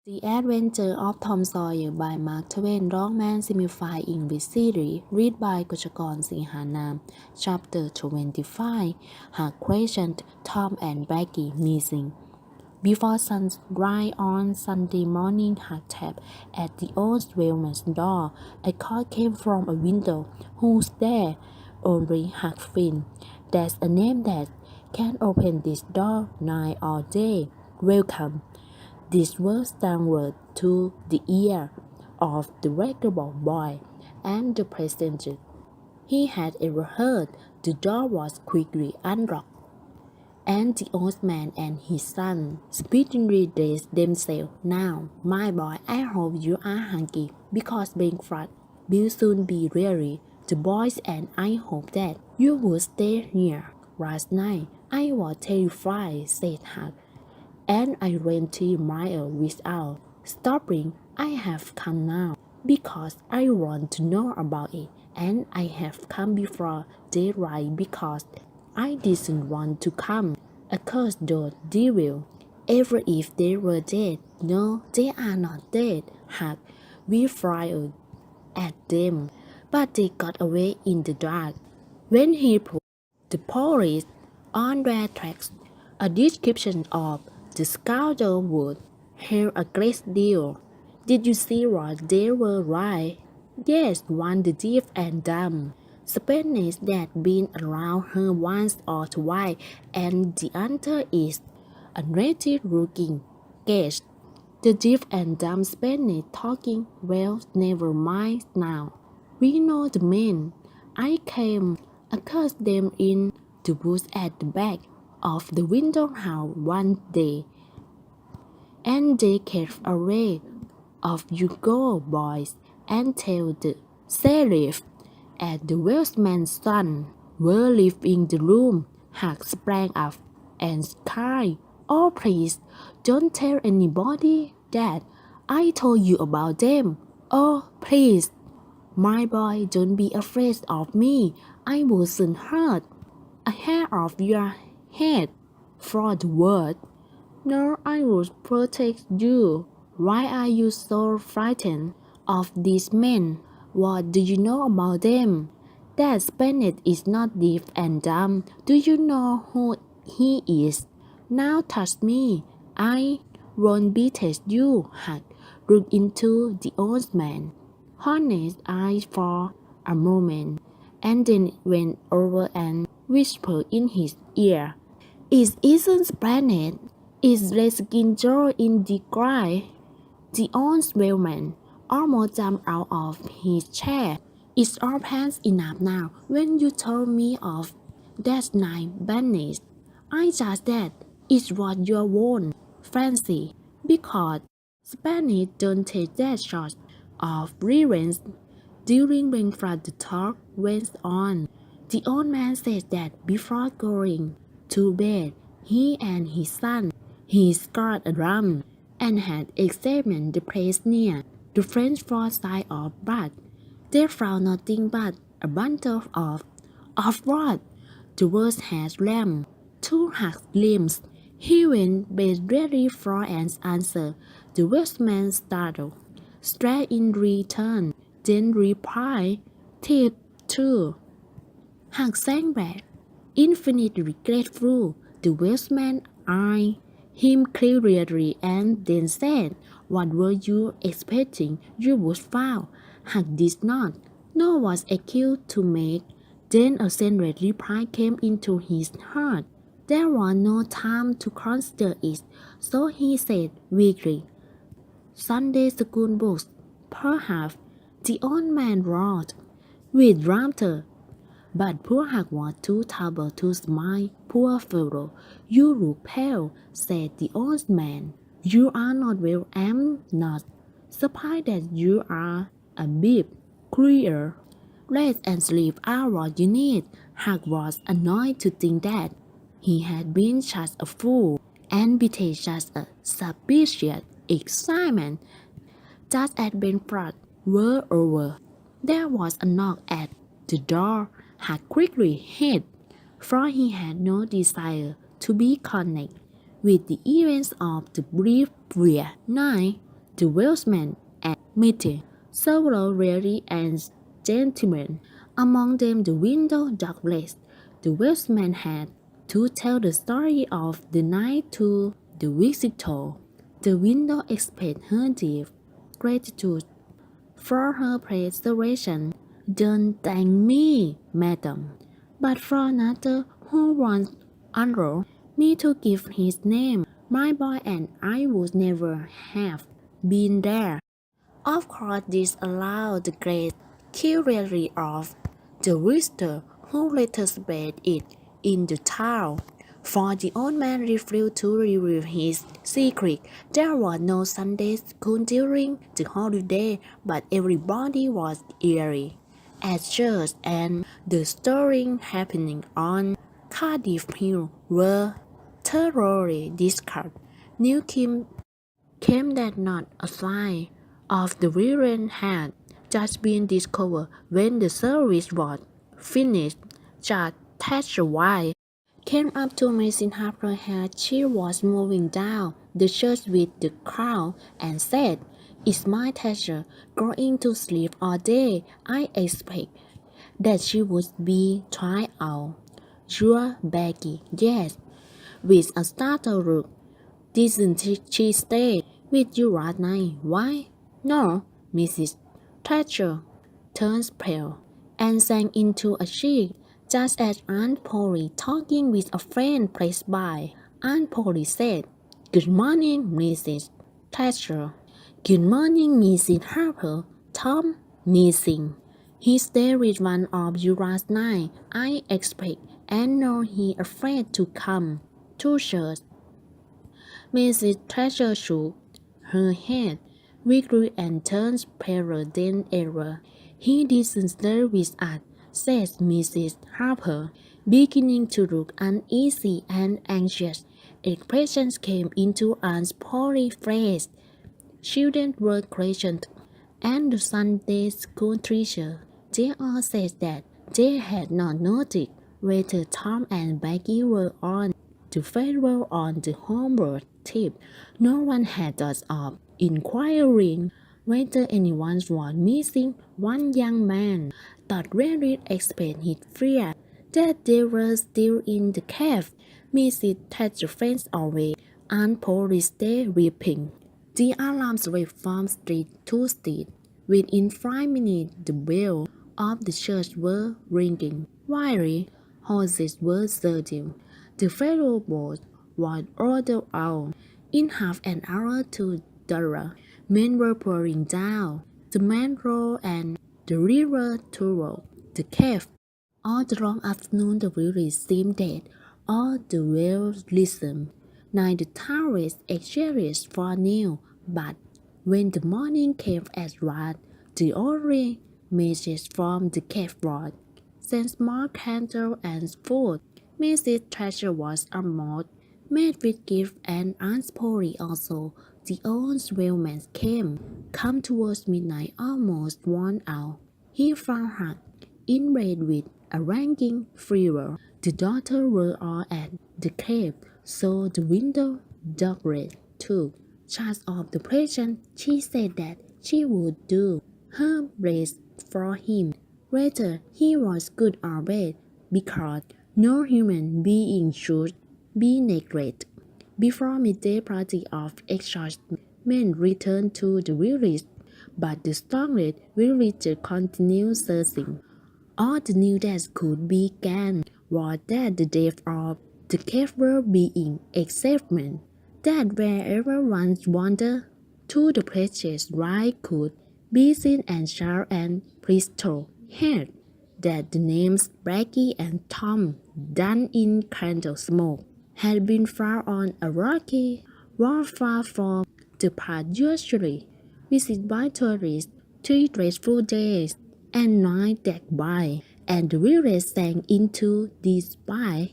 The Adventure of Tom Sawyer by Mark Twain Rockman Simplified English Series Read by Kotchakorn Seehanam Chapter 25 Her questioned Tom and Becky missing. Before sunrise on Sunday morning, Huck tapped at the old wellman's door. A call came from a window. Who's there? Only Huck Finn. That's a name that can open this door night or day. Welcome. This was downward to the ear of the remarkable boy and the passenger he had ever heard. The door was quickly unlocked, and the old man and his son speedily dressed themselves. Now, my boy, I hope you are hungry, because being fat will soon be weary. The boys and I hope that you will stay here. Last night, I was terrified, said Huck, and I ran 3 miles without stopping. I have come now because I want to know about it, and I have come before daylight because I didn't want to come. Across those devils, ever if they were dead. No, they are not dead, Huck. We fired at them, but they got away in the dark. When he put the police on their tracks, a description of the scoundrel would help a great deal. Did you see what they were like? Yes, one the deaf and dumb Spanish that been around her once or twice, and the other is a native looking guest. The deaf and dumb Spanish talking, well, never mind now. We know the men. I came across them in the woods at the back of the window house one day, and they kept away. Off you go, boys, and tell the sheriff. And the Welshman's son were leaving the room. Huck sprang up and cried, "Oh, please, don't tell anybody, Dad. I told you about them. Oh, please. My boy, don't be afraid of me. I wasn't hurt a hair of your head for the word. No, I will protect you. Why are you so frightened of these men? What do you know about them? That Spanish is not deaf and dumb. Do you know who he is? Now touch me. I won't beat you." Huck looked into the old man's honest eyes for a moment, and then went over and whispered in his ear, "It isn't Spanish. It's Redskin Joe in the cry." The old wellman almost jumped out of his chair. "It's all past enough now. When you told me of that night Spanish, I just said it's what you won't fancy, because Spanish don't take that sort of revenge." During breakfast the talk went on. The old man said that before going to bed, he and his son, he scored a drum and had examined the place near the French side of but they found nothing but a bundle of what? The words had rammed to Huck's limbs. He went bed ready for an answer. The Welshman startled, straight in return, then replied, "Tip two." Huck sank back, infinitely grateful. The Welshman eyed him clearly and then said, "What were you expecting you would find?" Huck did not know what excuse to make. Then a sentient reply came into his heart. There was no time to consider it, so he said weakly, "Sunday school books, perhaps." The old man roared with laughter, but poor Huck was too troubled to smile. "Poor fellow, you look pale," said the old man. "You are not well." "I'm not surprised that you are a bit queer. Rest and sleep are what you need." Huck was annoyed to think that he had been such a fool and betrayed such a suspicious excitement. Just as breakfast were over, there was a knock at the door. Huck quickly hid, for he had no desire to be connected with the events of the previous night. the Welshman and meeting several ladies and gentlemen, among them the widow Douglas. The Welshman had to tell the story of the night to the visitor. The widow expressed her deep gratitude for her preservation. Don't thank me, madam, but for another who once enrolled me to give his name. My boy and I would never have been there. Of course, this allowed the great curiosity of the visitor who later spread it in the town. For the old man refused to reveal his secret. There was no Sunday school during the holiday, but everybody was eerie at church, and the stories happening on Cardiff Hill were thoroughly discussed. New came that not a sign of the villain had just been discovered when the service was finished. Just Thatcher White came up to Mrs. Harper as she was moving down the church with the crowd and said, "Is my Thatcher going to sleep all day? I expect that she would be tried out." "Your Becky, yes," with a startled look. "Didn't she stay with you last night?" "Why, no." Mrs. Thatcher turned pale and sank into a chair just as Aunt Polly, talking with a friend, passed by. Aunt Polly said, "Good morning, Mrs. Thatcher." "Good morning, Mrs. Harper. Tom missing. He stayed with one of you last night, I expect, and now he afraid to come to church." Mrs. Thatcher shook her head weakly and turned paler than ever. "He didn't stay with us," said Mrs. Harper, beginning to look uneasy and anxious. Expressions came into Aunt Polly's face. Children were questioned, and the Sunday school teacher. They all said that they had not noticed whether Tom and Becky were on the farewell on the homeward trip. No one had thought of inquiring whether anyone was missing. One young man thought Reddit explained his fear that they were still in the cave. Mrs. Thatcher fainted away. Aunt Polly stayed weeping. The alarms went from street to street. Within 5 minutes, the bell of the church were ringing. Wiry horses were surging. The ferry boat was ordered out. In half an hour to the men were pouring down the main road and the river toward the cave. All the long afternoon the village seemed dead. All the wells listened. Neither towers exchanged for new, but when the morning came at last, the only message from the cave was, "Send small candle and food." Mrs. Thatcher was almost made with gift, and Aunt Polly also. The old whaleman came, come towards midnight, almost worn out. He found her in bed with a raging fever. The daughters were all at the cave, so the widow Douglas took charge of the patient. She said that she would do her best for him, whether he was good or bad, because no human being should be neglected. Before midday, party of excitement returned to the village, but the startled villager continued searching. All the news that could be gained was that the death of the cave were being examined, that wherever one wandered to the places right could be seen and shout and pistol heard, that the names Becky and Tom, done in candle smoke, had been found on a rocky wall far from the path usually visited by tourists. 3 dreadful days and nights that by, and the village sank into despair.